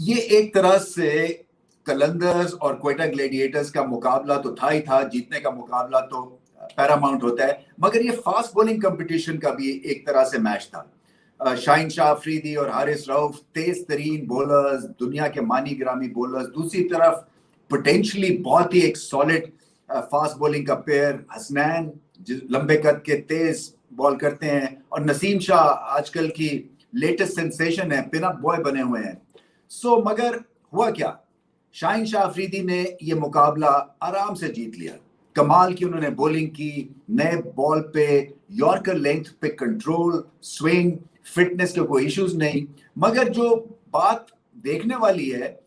ये एक तरह से कलंदर्स और क्वेटा ग्लैडिएटर्स का मुकाबला तो था ही था, जीतने का मुकाबला तो पैरामाउंट होता है, मगर ये फास्ट बॉलिंग कंपटीशन का भी एक तरह से मैच था। शाहीन शाह अफरीदी और हारिस रऊफ तेज तरीन बॉलर्स, दुनिया के मानी गिरामी बॉलर्स, दूसरी तरफ पोटेंशियली बहुत ही एक सॉलिड फास्ट बॉलिंग का पेयर हसनैन लंबे कद के तेज बॉल करते हैं, और नसीम शाह आजकल की लेटेस्ट सेंसेशन है, पिन अप बॉय बने हुए हैं। मगर हुआ क्या, शाहीन शाह अफरीदी ने ये मुकाबला आराम से जीत लिया। कमाल की उन्होंने बॉलिंग की, नए बॉल पे यॉर्कर लेंथ पे कंट्रोल, स्विंग, फिटनेस के कोई इश्यूज नहीं। मगर जो बात देखने वाली है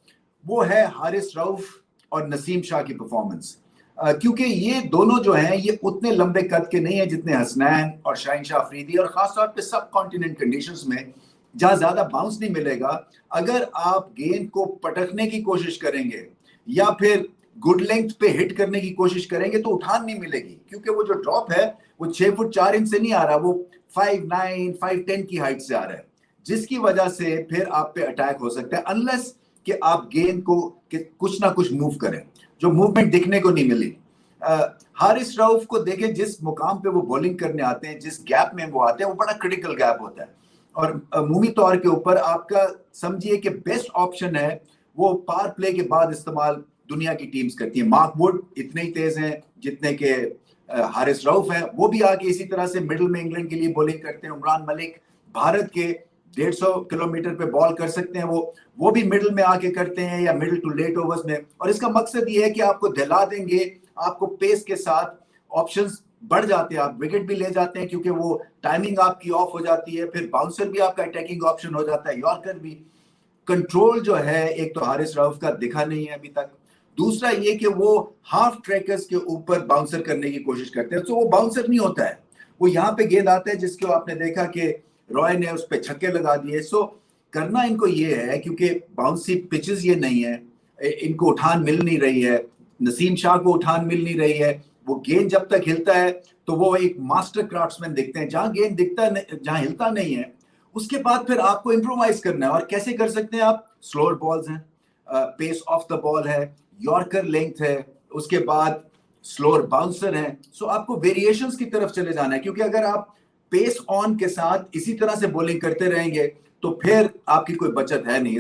वो है हारिस रऊफ और नसीम शाह की परफॉर्मेंस, क्योंकि ये दोनों जो हैं ये उतने लंबे कद के नहीं है जितने हसनैन और शाहीन शाह अफरीदी, और खासतौर पे सब कॉन्टिनेंट कंडीशंस में जहां ज्यादा बाउंस नहीं मिलेगा, अगर आप गेंद को पटकने की कोशिश करेंगे या फिर गुड लेंथ पे हिट करने की कोशिश करेंगे तो उठान नहीं मिलेगी, क्योंकि वो जो ड्रॉप है वो 6 फुट 4 इंच से नहीं आ रहा, वो 5'9", 5'10" की हाइट से आ रहा है, जिसकी वजह से फिर आप पे अटैक हो सकता है, अनलेस कि आप गेंद को कुछ ना कुछ मूव करें, जो मूवमेंट दिखने को नहीं मिली। हारिस रऊफ को देखें, जिस मुकाम पे वो बॉलिंग करने आते हैं, जिस गैप में वो आते हैं, वो बड़ा क्रिटिकल गैप होता है, और अमूमी तौर के ऊपर आपका समझिए कि बेस्ट ऑप्शन है वो पावर प्ले के बाद इस्तेमाल दुनिया की टीम्स करती है। मार्क वुड इतने ही तेज हैं जितने के हारिस रऊफ हैं, वो भी आके इसी तरह से मिडिल में इंग्लैंड के लिए बॉलिंग करते हैं। उमरान मलिक भारत के 150 किलोमीटर पे बॉल कर सकते हैं, वो भी मिडिल में आके करते हैं या मिडिल टू लेट ओवर्स में, और इसका मकसद ये है कि आपको दिला देंगे, आपको पेस के साथ ऑप्शंस बढ़ जाते हैं, आप विकेट भी ले जाते हैं क्योंकि वो टाइमिंग आपकी ऑफ हो जाती है, फिर बाउंसर भी आपका अटैकिंग ऑप्शन हो जाता है, यॉर्कर भी। कंट्रोल जो है एक तो हारिस रऊफ का दिखा नहीं है अभी तक, दूसरा ये कि वो हाफ ट्रैकर्स के ऊपर बाउंसर करने की कोशिश करते हैं, तो वो बाउंसर नहीं होता है, वो यहाँ पे गेंद आता है जिसको आपने देखा कि रॉय ने उस पर छक्के लगा दिए। करना इनको ये है, क्योंकि बाउंसी पिचेस ये नहीं है, इनको उठान मिल नहीं रही है, नसीम शाह को उठान मिल नहीं रही है, वो गेंद जब तक हिलता है तो वो एक मास्टर क्राफ्ट्समैन दिखते हैं, जहां गेंद दिखता जहां हिलता नहीं है उसके बाद फिर आपको इम्प्रोवाइज करना है, और कैसे कर सकते हैं आप, स्लोअर बॉल्स हैं, पेस ऑफ द बॉल है, यॉर्कर लेंथ है, उसके बाद स्लोअर बाउंसर है, आपको वेरिएशंस की तरफ चले जाना है, क्योंकि अगर आप पेस ऑन के साथ इसी तरह से बॉलिंग करते रहेंगे तो फिर आपकी कोई बचत है नहीं।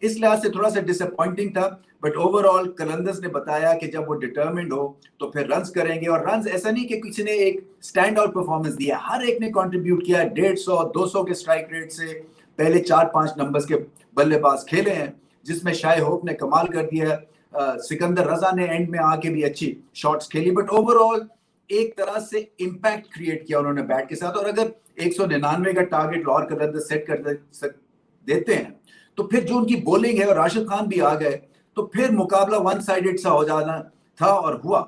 इस लिहाज से थोड़ा सा डिसअपॉइंटिंग था, बट ओवरऑल कलंदर्स ने बताया कि जब वो डिटर्मिन्ड हो तो फिर रन्स करेंगे, और रन्स ऐसा नहीं कि किसी ने एक स्टैंड आउट परफॉर्मेंस दिया, हर एक ने कंट्रीब्यूट किया, 150 200 के स्ट्राइक रेट से पहले 4-5 नंबर्स के बल्लेबाज खेले हैं, जिसमें शाय होप ने कमाल कर दिया, सिकंदर रजा ने एंड में आके भी अच्छी शॉट्स खेली, बट ओवरऑल एक तरह से इंपैक्ट क्रिएट किया उन्होंने बैट के साथ। और अगर 199 का टारगेट लाहौर कलंदर सेट कर देते हैं तो फिर जो उनकी बॉलिंग है, और राशिद खान भी आ गए, तो फिर मुकाबला वन साइडेड सा हो जाना था, और हुआ।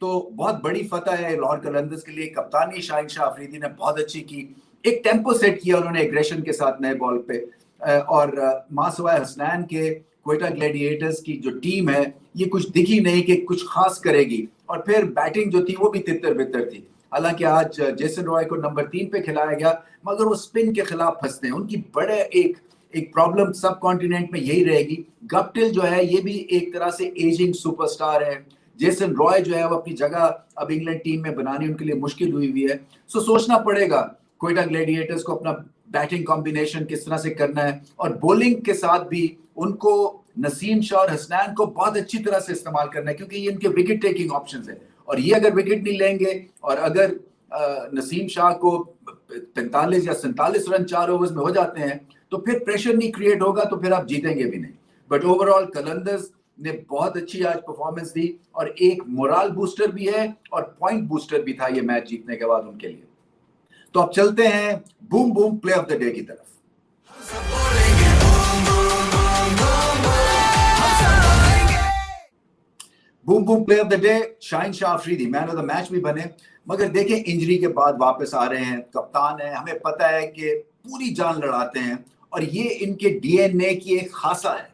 तो बहुत बड़ी फतह है लाहौर कलंदर्स के लिए। कप्तानी शाहीन शाह अफरीदी ने बहुत अच्छी की, एक टेम्पो सेट किया उन्होंने एग्रेशन के साथ नए बॉल पे, और मासवाए हसनैन के क्वेटा ग्लैडिएटर्स की जो टीम है ये कुछ दिखी नहीं कि कुछ खास करेगी, और फिर बैटिंग जो थी वो भी तितर बितर थी। हालांकि आज जेसन रॉय को नंबर 3 पे खिलाया गया, मगर वो स्पिन के खिलाफ फंसते हैं, उनकी बड़े एक प्रॉब्लम सब कॉन्टिनेंट में यही रहेगी। गप्टिल जो है ये भी एक तरह से एजिंग सुपरस्टार है, जेसन रॉय जो है वो अपनी जगह अब इंग्लैंड टीम में बनानी उनके लिए मुश्किल हुई है। सोचना पड़ेगा क्वेटा ग्लैडिएटर्स को अपना बैटिंग कॉम्बिनेशन किस तरह से करना है, और बॉलिंग के साथ भी उनको नसीम शाह और हसनैन को बहुत अच्छी तरह से इस्तेमाल करना है, क्योंकि ये इनके विकेट टेकिंग ऑप्शंस है, और ये अगर विकेट नहीं लेंगे और अगर नसीम शाह को 45 या 47 रन 4 ओवर्स में हो जाते हैं तो फिर प्रेशर नहीं क्रिएट होगा, तो फिर आप जीतेंगे भी नहीं। बट ओवरऑल कलंदर्स ने बहुत अच्छी आज परफॉर्मेंस दी, और एक मोरल बूस्टर भी है और पॉइंट बूस्टर भी था ये मैच जीतने के बाद उनके लिए। तो अब चलते हैं boom boom play of the day की तरफ। Boom boom play of the day Shaheen Shah Afridi man of the match भी बने, मगर देखें इंजरी के बाद वापस आ रहे हैं, कप्तान है, हमें पता है कि पूरी जान लड़ाते हैं, और ये इनके डीएनए की एक खासा है,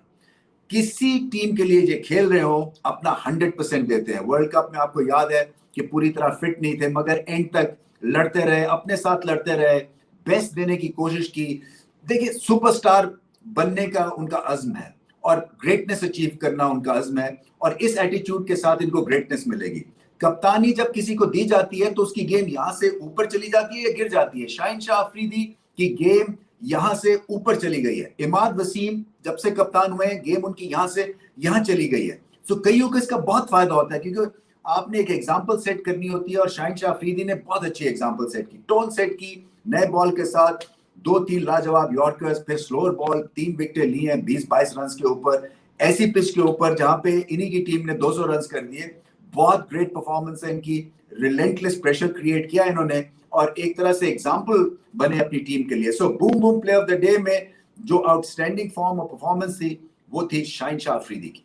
किसी टीम के लिए ये खेल रहे हो अपना 100% देते हैं। वर्ल्ड कप में आपको याद है कि पूरी तरह फिट नहीं थे, मगर एंड तक लड़ते रहे, अपने साथ लड़ते रहे, बेस्ट देने की कोशिश की। देखिए सुपरस्टार बनने का उनका अज़्म है, और ग्रेटनेस अचीव करना उनका अज़्म है, और इस एटीट्यूड के साथ इनको ग्रेटनेस मिलेगी। कप्तानी जब किसी को दी जाती है तो उसकी गेम यहां से ऊपर चली जाती है या गिर जाती है। शाहिन शाह अफरीदी की गेम यहां से ऊपर चली गई है। इमाद वसीम जब से कप्तान हुए हैं, गेम उनकी यहां से यहां चली गई है। सो कईयों को इसका बहुत फायदा होता है, क्योंकि आपने एक एग्जाम्पल सेट करनी होती है, और शाहिन शाह अफरीदी ने बहुत अच्छी एग्जाम्पल सेट की, टोन सेट की, नए बॉल के साथ 2-3 लाजवाब यॉर्कर्स, फिर स्लोअर बॉल 3 विकेटें ली हैं 20-22 रन के ऊपर, ऐसी पिच के ऊपर जहां पे इन्हीं की टीम ने 200 रन कर दिए। बहुत ग्रेट परफॉर्मेंस है इनकी, रिलेंटलेस प्रेशर क्रिएट किया इन्होंने, और एक तरह से एग्जाम्पल बने अपनी टीम के लिए। So boom boom play of the day में जो आउटस्टैंडिंग फॉर्म और परफॉर्मेंस थी वो थी शाहिन शाह अफरीदी की।